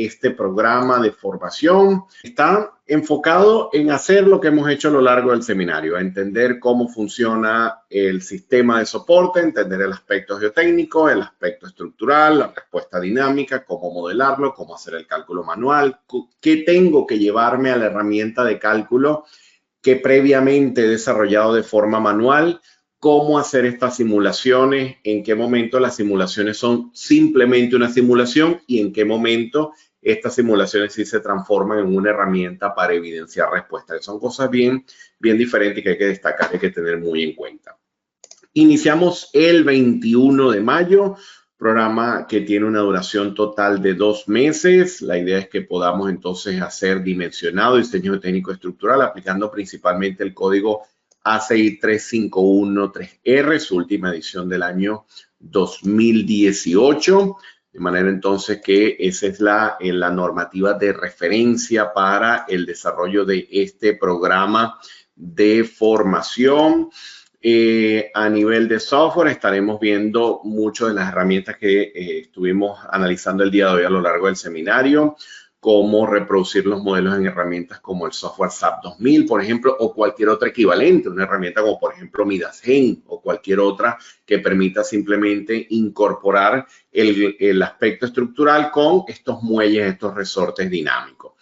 este programa de formación está enfocado en hacer lo que hemos hecho a lo largo del seminario, a entender cómo funciona el sistema de soporte, entender el aspecto geotécnico, el aspecto estructural, la respuesta dinámica, cómo modelarlo, cómo hacer el cálculo manual, qué tengo que llevarme a la herramienta de cálculo que previamente he desarrollado de forma manual, cómo hacer estas simulaciones, en qué momento las simulaciones son simplemente una simulación y en qué momento estas simulaciones sí se transforman en una herramienta para evidenciar respuestas. Son cosas bien diferentes que hay que destacar, hay que tener muy en cuenta. Iniciamos el 21 de mayo, programa que tiene una duración total de 2 meses. La idea es que podamos entonces hacer dimensionado diseño técnico estructural aplicando principalmente el código ACI 3513R, su última edición del año 2018. De manera entonces que esa es la normativa de referencia para el desarrollo de este programa de formación. A nivel de software estaremos viendo muchas de las herramientas que estuvimos analizando el día de hoy a lo largo del seminario, cómo reproducir los modelos en herramientas como el software SAP 2000, por ejemplo, o cualquier otra equivalente, una herramienta como por ejemplo Midasgen o cualquier otra que permita simplemente incorporar el aspecto estructural con estos muelles, estos resortes dinámicos.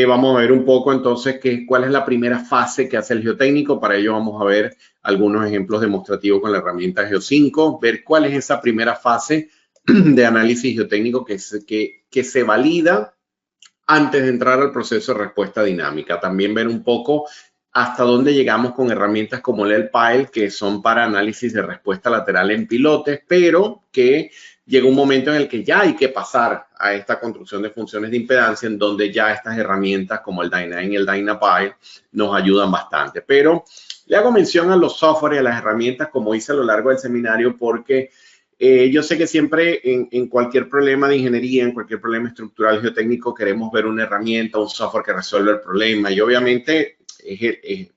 Vamos a ver un poco entonces cuál es la primera fase que hace el geotécnico. Para ello vamos a ver algunos ejemplos demostrativos con la herramienta Geo5, ver cuál es esa primera fase de análisis geotécnico que se valida antes de entrar al proceso de respuesta dinámica. También ver un poco hasta dónde llegamos con herramientas como el LPILE, que son para análisis de respuesta lateral en pilotes, pero que llega un momento en el que ya hay que pasar a esta construcción de funciones de impedancia, en donde ya estas herramientas como el Dyna y el DynaPile nos ayudan bastante. Pero le hago mención a los software y a las herramientas, como hice a lo largo del seminario, porque yo sé que siempre en cualquier problema de ingeniería, en cualquier problema estructural geotécnico, queremos ver una herramienta, un software que resuelva el problema. Y obviamente,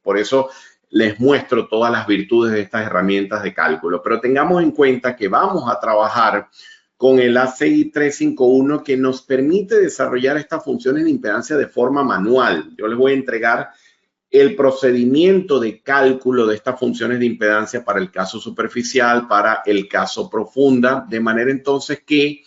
por eso les muestro todas las virtudes de estas herramientas de cálculo. Pero tengamos en cuenta que vamos a trabajar con el ACI 351 que nos permite desarrollar estas funciones de impedancia de forma manual. Yo les voy a entregar el procedimiento de cálculo de estas funciones de impedancia para el caso superficial, para el caso profunda, de manera entonces que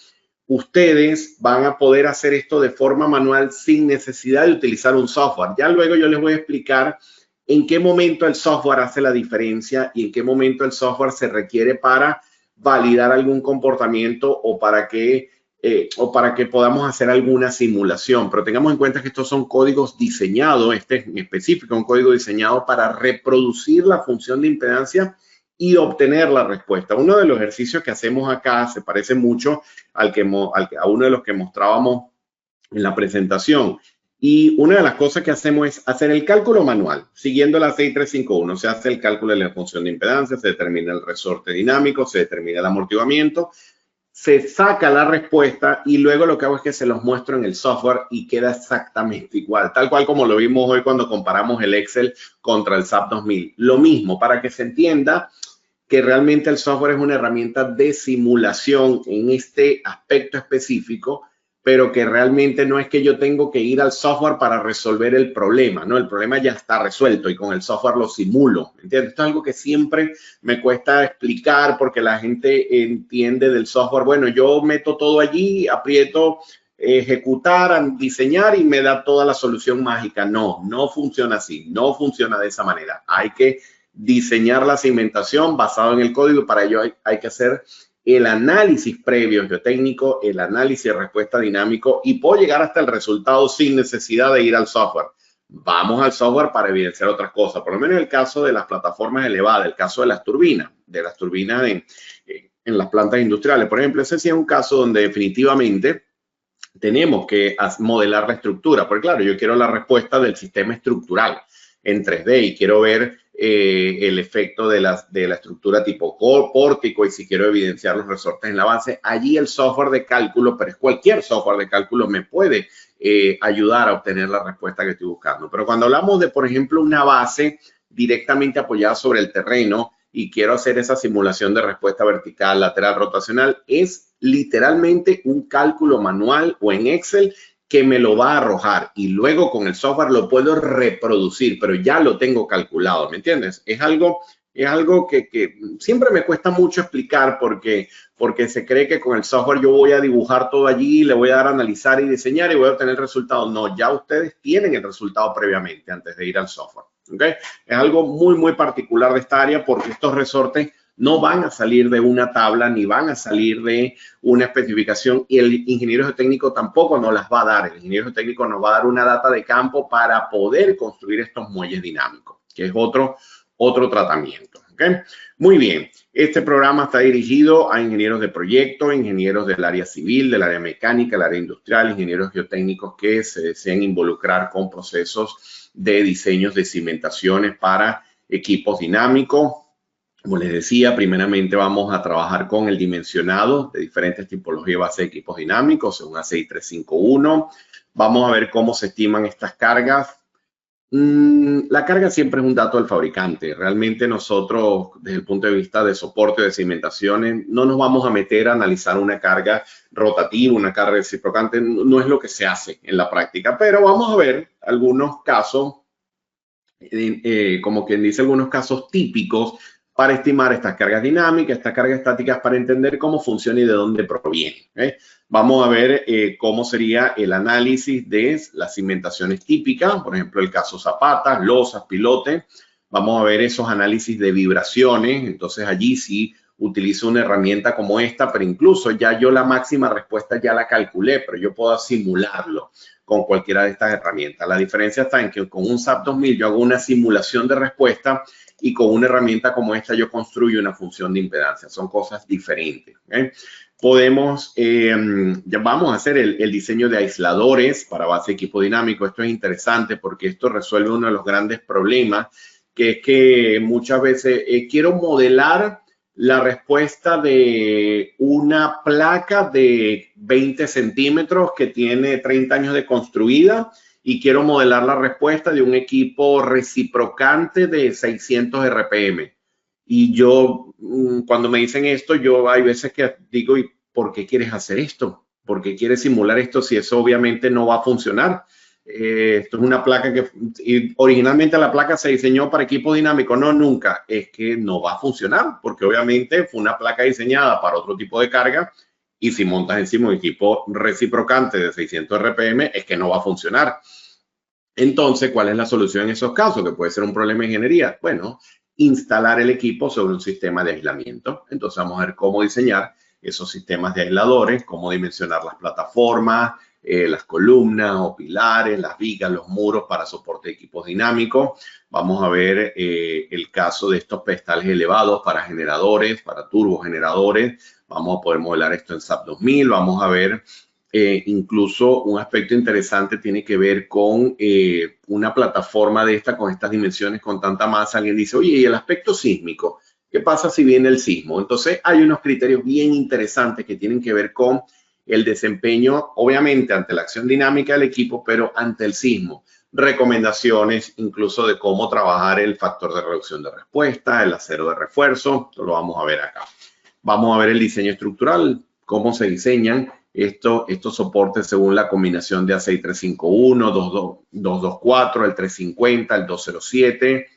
ustedes van a poder hacer esto de forma manual sin necesidad de utilizar un software. Ya luego yo les voy a explicar en qué momento el software hace la diferencia y en qué momento el software se requiere para validar algún comportamiento o para que podamos hacer alguna simulación. Pero tengamos en cuenta que estos son códigos diseñados, este en específico, un código diseñado para reproducir la función de impedancia y obtener la respuesta. Uno de los ejercicios que hacemos acá se parece mucho a uno de los que mostrábamos en la presentación. Y una de las cosas que hacemos es hacer el cálculo manual, siguiendo la ACI 351. Se hace el cálculo de la función de impedancia, se determina el resorte dinámico, se determina el amortiguamiento, se saca la respuesta y luego lo que hago es que se los muestro en el software y queda exactamente igual, tal cual como lo vimos hoy cuando comparamos el Excel contra el SAP 2000. Lo mismo, para que se entienda que realmente el software es una herramienta de simulación en este aspecto específico, pero que realmente no es que yo tengo que ir al software para resolver el problema, ¿no? El problema ya está resuelto y con el software lo simulo, ¿entiendes? Esto es algo que siempre me cuesta explicar porque la gente entiende del software, bueno, yo meto todo allí, aprieto ejecutar, diseñar y me da toda la solución mágica. No, no funciona así, no funciona de esa manera. Hay que diseñar la segmentación basado en el código y para ello hay que hacer el análisis previo geotécnico, el análisis de respuesta dinámico y puedo llegar hasta el resultado sin necesidad de ir al software. Vamos al software para evidenciar otras cosas, por lo menos en el caso de las plataformas elevadas, el caso de las turbinas en las plantas industriales. Por ejemplo, ese sí es un caso donde definitivamente tenemos que modelar la estructura, porque claro, yo quiero la respuesta del sistema estructural en 3D y quiero ver el efecto de la estructura tipo pórtico y si quiero evidenciar los resortes en la base. Allí el software de cálculo, pero es cualquier software de cálculo, me puede ayudar a obtener la respuesta que estoy buscando. Pero cuando hablamos de, por ejemplo, una base directamente apoyada sobre el terreno, y quiero hacer esa simulación de respuesta vertical, lateral, rotacional, es literalmente un cálculo manual o en Excel que me lo va a arrojar y luego con el software lo puedo reproducir, pero ya lo tengo calculado, ¿me entiendes? Es algo que siempre me cuesta mucho explicar porque se cree que con el software yo voy a dibujar todo allí, le voy a dar a analizar y diseñar y voy a obtener el resultado. No, ya ustedes tienen el resultado previamente antes de ir al software. ¿Okay? Es algo muy, muy particular de esta área porque estos resortes no van a salir de una tabla ni van a salir de una especificación y el ingeniero geotécnico tampoco nos las va a dar. El ingeniero geotécnico nos va a dar una data de campo para poder construir estos muelles dinámicos, que es otro tratamiento. ¿Okay? Muy bien, este programa está dirigido a ingenieros de proyecto, ingenieros del área civil, del área mecánica, del área industrial, ingenieros geotécnicos que se deseen involucrar con procesos de diseños de cimentaciones para equipos dinámicos. Como les decía, primeramente vamos a trabajar con el dimensionado de diferentes tipologías de base de equipos dinámicos, según ACI 351. Vamos a ver cómo se estiman estas cargas. La carga siempre es un dato del fabricante. Realmente nosotros, desde el punto de vista de soporte de cimentaciones, no nos vamos a meter a analizar una carga rotativa, una carga reciprocante. No es lo que se hace en la práctica, pero vamos a ver algunos casos, como quien dice, algunos casos típicos para estimar estas cargas dinámicas, estas cargas estáticas, para entender cómo funciona y de dónde proviene. Vamos a ver cómo sería el análisis de las cimentaciones típicas, por ejemplo, el caso Zapata, losas, pilote. Vamos a ver esos análisis de vibraciones. Entonces, allí sí utilizo una herramienta como esta, pero incluso ya yo la máxima respuesta ya la calculé, pero yo puedo simularlo con cualquiera de estas herramientas. La diferencia está en que con un SAP 2000 yo hago una simulación de respuesta y con una herramienta como esta yo construyo una función de impedancia. Son cosas diferentes. Podemos, ya vamos a hacer el diseño de aisladores para base de equipo dinámico. Esto es interesante porque esto resuelve uno de los grandes problemas, que es que muchas veces quiero modelar la respuesta de una placa de 20 centímetros que tiene 30 años de construida y quiero modelar la respuesta de un equipo reciprocante de 600 RPM. Y yo, cuando me dicen esto, yo hay veces que digo, ¿y por qué quieres hacer esto? ¿Por qué quieres simular esto si eso obviamente no va a funcionar? Esto es una placa que originalmente la placa se diseñó para equipo dinámico. No, nunca. Es que no va a funcionar porque obviamente fue una placa diseñada para otro tipo de carga y si montas encima un equipo reciprocante de 600 RPM es que no va a funcionar. Entonces, ¿cuál es la solución en esos casos? Que puede ser un problema de ingeniería. Bueno, instalar el equipo sobre un sistema de aislamiento. Entonces, vamos a ver cómo diseñar esos sistemas de aisladores, cómo dimensionar las plataformas, las columnas o pilares, las vigas, los muros para soporte de equipos dinámicos. Vamos a ver el caso de estos pedestales elevados para generadores, para turbogeneradores. Vamos a poder modelar esto en SAP 2000. Vamos a ver incluso un aspecto interesante tiene que ver con una plataforma de esta, con estas dimensiones, con tanta masa. Alguien dice, oye, ¿y el aspecto sísmico? ¿Qué pasa si viene el sismo? Entonces, hay unos criterios bien interesantes que tienen que ver con el desempeño, obviamente, ante la acción dinámica del equipo, pero ante el sismo. Recomendaciones incluso de cómo trabajar el factor de reducción de respuesta, el acero de refuerzo. Esto lo vamos a ver acá. Vamos a ver el diseño estructural, cómo se diseñan estos soportes según la combinación de ACI 351, 224, el 350, el 207.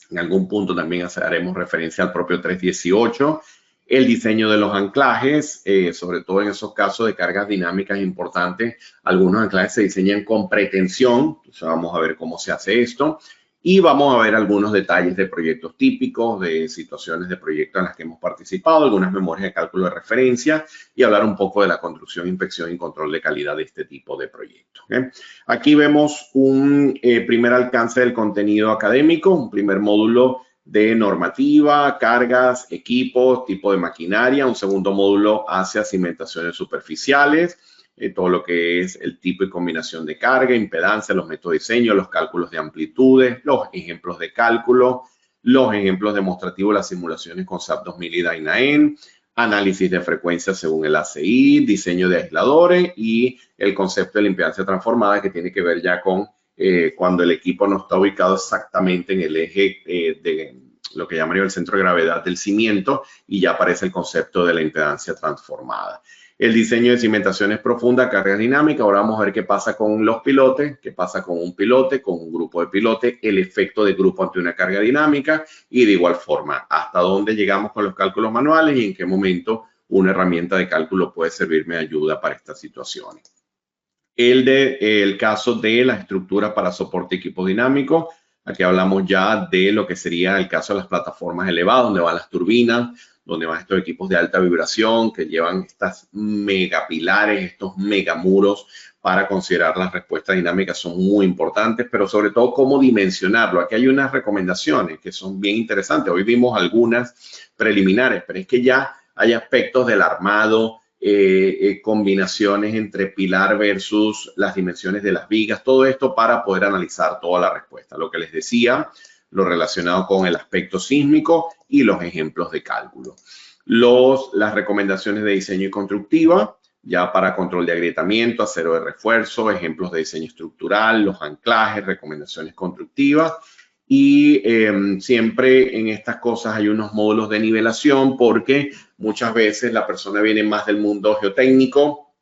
En algún punto también haremos referencia al propio 318. El diseño de los anclajes, sobre todo en esos casos de cargas dinámicas importantes. Algunos anclajes se diseñan con pretensión. Entonces vamos a ver cómo se hace esto. Y vamos a ver algunos detalles de proyectos típicos, de situaciones de proyectos en las que hemos participado, algunas memorias de cálculo de referencia y hablar un poco de la construcción, inspección y control de calidad de este tipo de proyectos. Aquí vemos un primer alcance del contenido académico, un primer módulo de normativa, cargas, equipos, tipo de maquinaria, un segundo módulo hacia cimentaciones superficiales, todo lo que es el tipo y combinación de carga, impedancia, los métodos de diseño, los cálculos de amplitudes, los ejemplos de cálculo, los ejemplos demostrativos, las simulaciones con SAP 2000 y Dyna-N, análisis de frecuencia según el ACI, diseño de aisladores y el concepto de la impedancia transformada, que tiene que ver ya con cuando el equipo no está ubicado exactamente en el eje lo que llamaría el centro de gravedad del cimiento, y ya aparece el concepto de la impedancia transformada. El diseño de cimentaciones profundas, cargas dinámicas. Ahora vamos a ver qué pasa con los pilotes, qué pasa con un pilote, con un grupo de pilotes, el efecto de grupo ante una carga dinámica y de igual forma hasta dónde llegamos con los cálculos manuales y en qué momento una herramienta de cálculo puede servirme de ayuda para estas situaciones. El caso de las estructuras para soporte equipo dinámico. Aquí hablamos ya de lo que sería el caso de las plataformas elevadas, donde van las turbinas, donde van estos equipos de alta vibración que llevan estas megapilares, estos megamuros para considerar las respuestas dinámicas son muy importantes, pero sobre todo cómo dimensionarlo. Aquí hay unas recomendaciones que son bien interesantes. Hoy vimos algunas preliminares, pero es que ya hay aspectos del armado, combinaciones entre pilar versus las dimensiones de las vigas, todo esto para poder analizar toda la respuesta. Lo que les decía, lo relacionado con el aspecto sísmico y los ejemplos de cálculo. Las recomendaciones de diseño y constructiva, ya para control de agrietamiento, acero de refuerzo, ejemplos de diseño estructural, los anclajes, recomendaciones constructivas. Y siempre en estas cosas hay unos módulos de nivelación porque muchas veces la persona viene más del mundo geotécnico,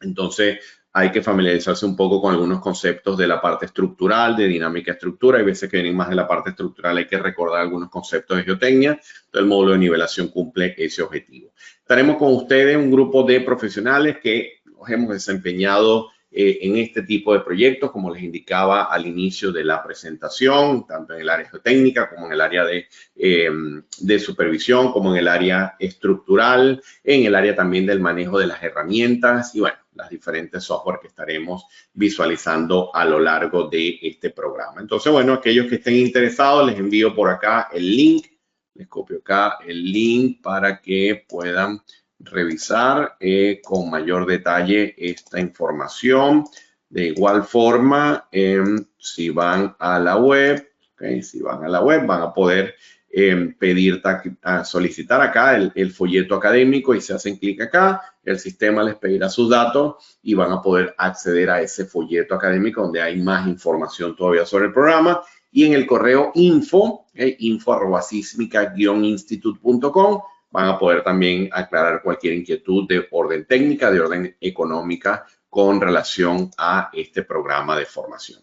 entonces hay que familiarizarse un poco con algunos conceptos de la parte estructural, de dinámica estructura. Hay veces que vienen más de la parte estructural, hay que recordar algunos conceptos de geotecnia. Entonces el módulo de nivelación cumple ese objetivo. Estaremos con ustedes, un grupo de profesionales que nos hemos desempeñado en este tipo de proyectos, como les indicaba al inicio de la presentación, tanto en el área geotécnica como en el área de supervisión, como en el área estructural, en el área también del manejo de las herramientas y bueno, las diferentes software que estaremos visualizando a lo largo de este programa. Entonces, bueno, aquellos que estén interesados, les envío por acá el link, les copio acá el link para que puedan revisar con mayor detalle esta información. De igual forma, si van a la web, si van a la web, van a poder solicitar acá el folleto académico y se hacen clic acá, el sistema les pedirá sus datos y van a poder acceder a ese folleto académico donde hay más información todavía sobre el programa. Y en el correo info@sismica-institute.com van a poder también aclarar cualquier inquietud de orden técnica, de orden económica con relación a este programa de formación.